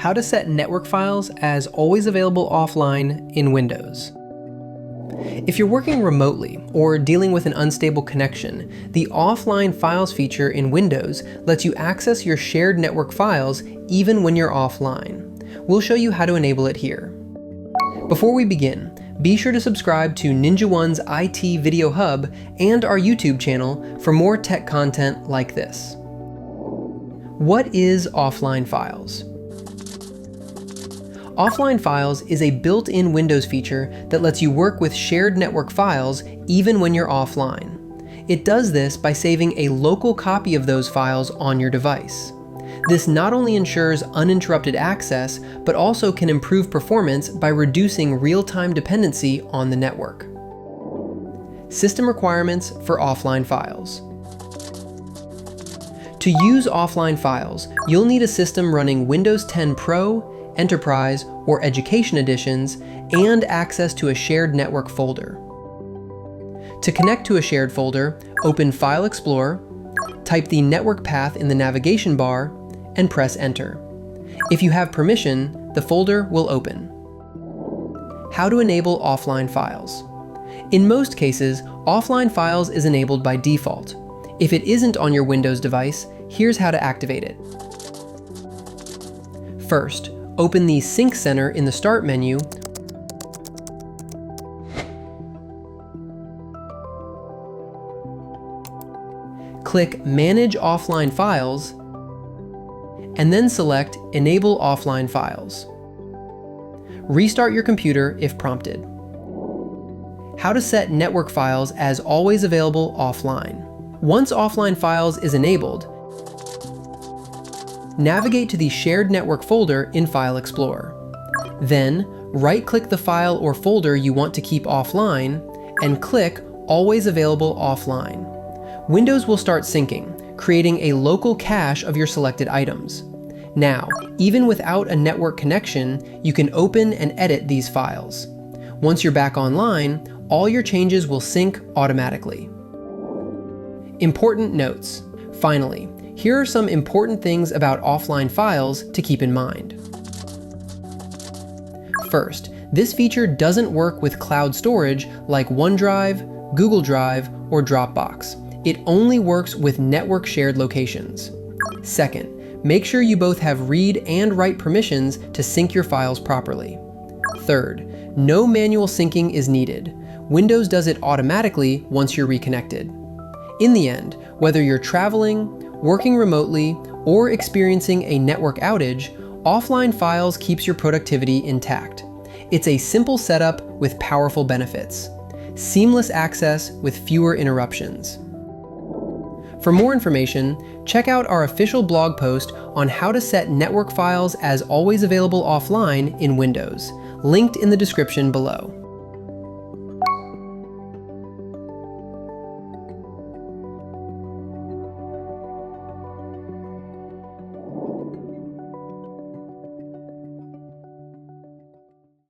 how to set network files as always available offline in Windows. If you're working remotely or dealing with an unstable connection, the Offline Files feature in Windows lets you access your shared network files even when you're offline. We'll show you how to enable it here. Before we begin, be sure to subscribe to NinjaOne's IT Video Hub and our YouTube channel for more tech content like this. What is Offline Files? Offline Files is a built-in Windows feature that lets you work with shared network files even when you're offline. It does this by saving a local copy of those files on your device. This not only ensures uninterrupted access, but also can improve performance by reducing real-time dependency on the network. System requirements for offline files. To use offline files, you'll need a system running Windows 10 Pro, Enterprise, or Education editions, and access to a shared network folder. To connect to a shared folder, open File Explorer, type the network path in the navigation bar, and press Enter. If you have permission, the folder will open. How to enable offline files. In most cases, offline files is enabled by default. If it isn't on your Windows device, here's how to activate it. First, open the Sync Center in the Start menu, click Manage Offline Files, and then select Enable Offline Files. Restart your computer if prompted. How to set network files as always available offline. Once Offline Files is enabled, navigate to the Shared Network folder in File Explorer. Then, right-click the file or folder you want to keep offline, and click Always Available Offline. Windows will start syncing, creating a local cache of your selected items. Now, even without a network connection, you can open and edit these files. Once you're back online, all your changes will sync automatically. Important notes. Finally, here are some important things about offline files to keep in mind. First, this feature doesn't work with cloud storage like OneDrive, Google Drive, or Dropbox. It only works with network shared locations. Second, make sure you both have read and write permissions to sync your files properly. Third, no manual syncing is needed. Windows does it automatically once you're reconnected. In the end, whether you're traveling, working remotely, or experiencing a network outage, Offline Files keeps your productivity intact. It's a simple setup with powerful benefits. Seamless access with fewer interruptions. For more information, check out our official blog post on how to set network files as always available offline in Windows, linked in the description below.